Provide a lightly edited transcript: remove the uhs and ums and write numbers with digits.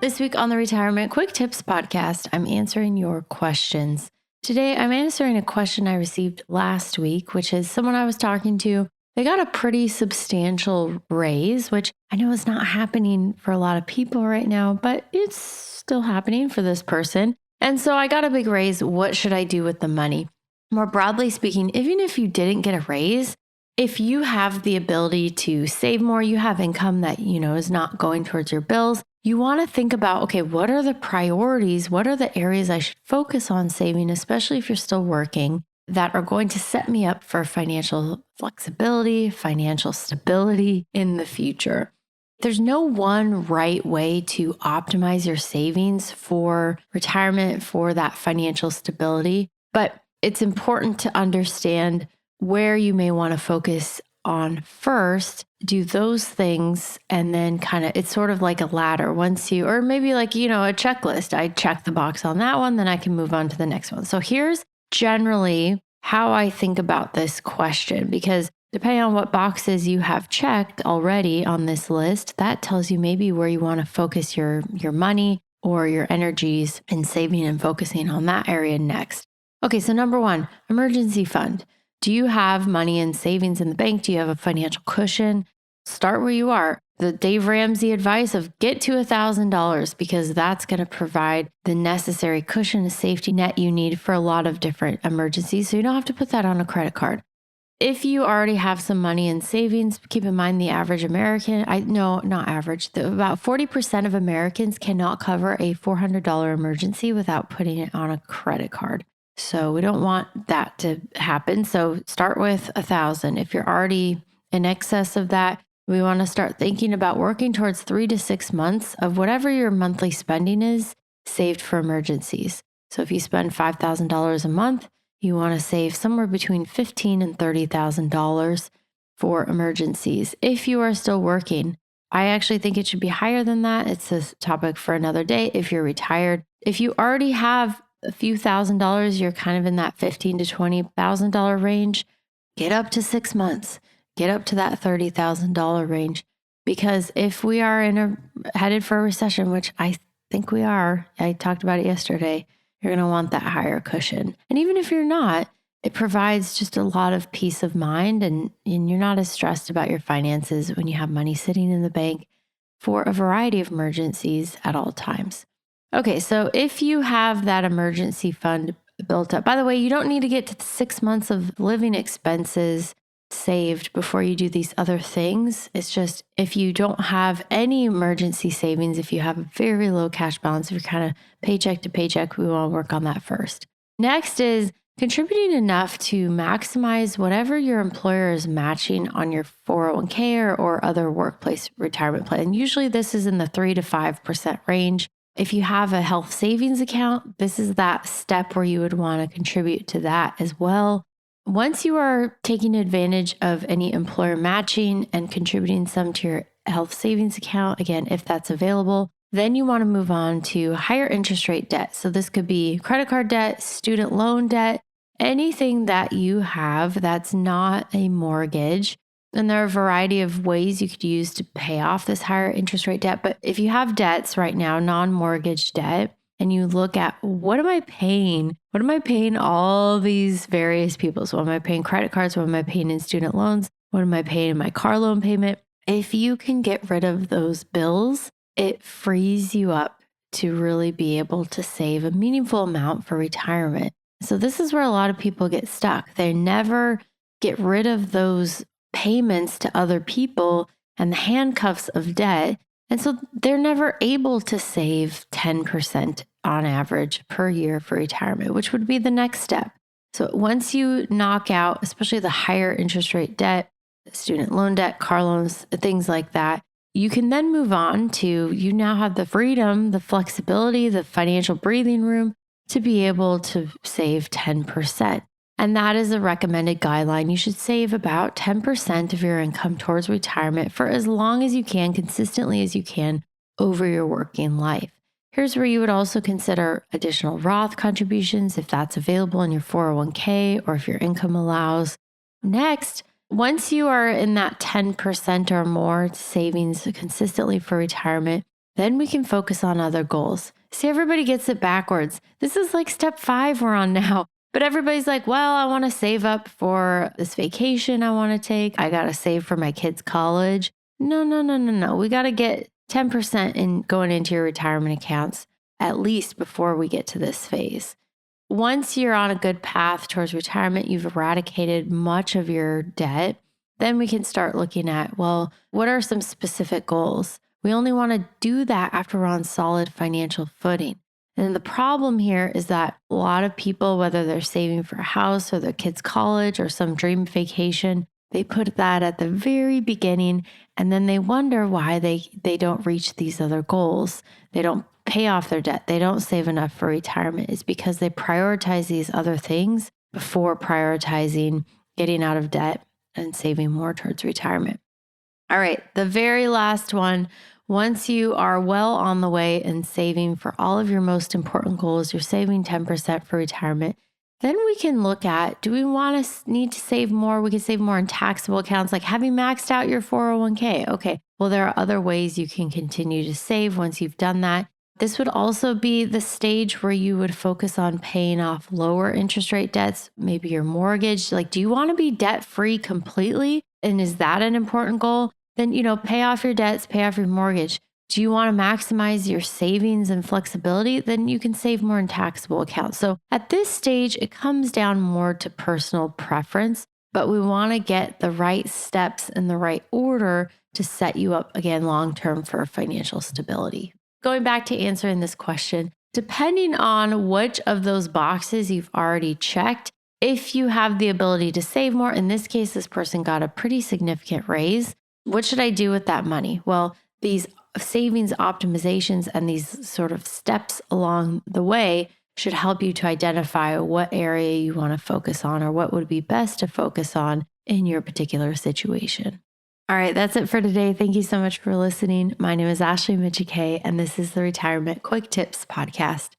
This week on the Retirement Quick Tips podcast, I'm answering your questions. Today, I'm answering a question I received last week, which is someone I was talking to. They got a pretty substantial raise, which I know is not happening for a lot of people right now, but it's still happening for this person. And so I got a big raise. What should I do with the money? More broadly speaking, even if you didn't get a raise, if you have the ability to save more, you have income that, is not going towards your bills, you want to think about, okay, what are the priorities? What are the areas I should focus on saving, especially if you're still working, that are going to set me up for financial flexibility, financial stability in the future? There's no one right way to optimize your savings for retirement, for that financial stability, but it's important to understand where you may want to focus on first, do those things, and then it's sort of like a ladder. Once you, or maybe like, a checklist, I check the box on that one, then I can move on to the next one. So here's generally how I think about this question, because depending on what boxes you have checked already on this list, that tells you maybe where you want to focus your money or your energies in saving and focusing on that area next. Okay, so number one, emergency fund. Do you have money and savings in the bank? Do you have a financial cushion? Start where you are. The Dave Ramsey advice of get to $1,000 because that's going to provide the necessary cushion and safety net you need for a lot of different emergencies. So you don't have to put that on a credit card. If you already have some money in savings, keep in mind the average American, not average, about 40% of Americans cannot cover a $400 emergency without putting it on a credit card. So we don't want that to happen. So start with 1,000. If you're already in excess of that, we want to start thinking about working towards 3 to 6 months of whatever your monthly spending is saved for emergencies. So if you spend $5,000 a month, you want to save somewhere between $15,000 and $30,000 for emergencies. If you are still working, I actually think it should be higher than that. It's a topic for another day. If you're retired, if you already have a few $1,000s, you're kind of in that $15,000 to $20,000 range, get up to 6 months, get up to that $30,000 range. Because if we are headed for a recession, which I think we are, I talked about it yesterday, you're going to want that higher cushion. And even if you're not, it provides just a lot of peace of mind and you're not as stressed about your finances when you have money sitting in the bank for a variety of emergencies at all times. Okay, so if you have that emergency fund built up, by the way, you don't need to get to 6 months of living expenses saved before you do these other things. It's just if you don't have any emergency savings, if you have a very low cash balance, if you're kind of paycheck to paycheck, we want to work on that first. Next is contributing enough to maximize whatever your employer is matching on your 401k or other workplace retirement plan. Usually this is in the 3 to 5% range. If you have a health savings account, this is that step where you would want to contribute to that as well. Once you are taking advantage of any employer matching and contributing some to your health savings account, again, if that's available, then you want to move on to higher interest rate debt. So this could be credit card debt, student loan debt, anything that you have that's not a mortgage. And there are a variety of ways you could use to pay off this higher interest rate debt. But if you have debts right now, non-mortgage debt, and you look at what am I paying? What am I paying all these various people? So what am I paying credit cards? What am I paying in student loans? What am I paying in my car loan payment? If you can get rid of those bills, it frees you up to really be able to save a meaningful amount for retirement. So this is where a lot of people get stuck. They never get rid of those payments to other people and the handcuffs of debt. And so they're never able to save 10% on average per year for retirement, which would be the next step. So once you knock out, especially the higher interest rate debt, student loan debt, car loans, things like that, you can then move on to, you now have the freedom, the flexibility, the financial breathing room to be able to save 10%. And that is a recommended guideline. You should save about 10% of your income towards retirement for as long as you can, consistently as you can over your working life. Here's where you would also consider additional Roth contributions if that's available in your 401k or if your income allows. Next, once you are in that 10% or more savings consistently for retirement, then we can focus on other goals. See, everybody gets it backwards. This is like step 5 we're on now. But everybody's like, well, I want to save up for this vacation I want to take. I got to save for my kids' college. No. We got to get 10% in going into your retirement accounts, at least before we get to this phase. Once you're on a good path towards retirement, you've eradicated much of your debt, then we can start looking at, well, what are some specific goals? We only want to do that after we're on solid financial footing. And the problem here is that a lot of people, whether they're saving for a house or their kids' college or some dream vacation, they put that at the very beginning, and then they wonder why they don't reach these other goals. They don't pay off their debt. They don't save enough for retirement. It's because they prioritize these other things before prioritizing getting out of debt and saving more towards retirement. All right, the very last one. Once you are well on the way and saving for all of your most important goals, you're saving 10% for retirement, then we can look at, do we need to save more? We can save more in taxable accounts, like having maxed out your 401k. Okay, well, there are other ways you can continue to save once you've done that. This would also be the stage where you would focus on paying off lower interest rate debts, maybe your mortgage. Like, do you want to be debt free completely? And is that an important goal? Then, pay off your debts, pay off your mortgage. Do you want to maximize your savings and flexibility? Then you can save more in taxable accounts. So at this stage, it comes down more to personal preference, but we want to get the right steps in the right order to set you up again long-term for financial stability. Going back to answering this question, depending on which of those boxes you've already checked, if you have the ability to save more, in this case, this person got a pretty significant raise. What should I do with that money? Well, these savings optimizations and these sort of steps along the way should help you to identify what area you want to focus on or what would be best to focus on in your particular situation. All right, that's it for today. Thank you so much for listening. My name is Ashley Michikay, and this is the Retirement Quick Tips Podcast.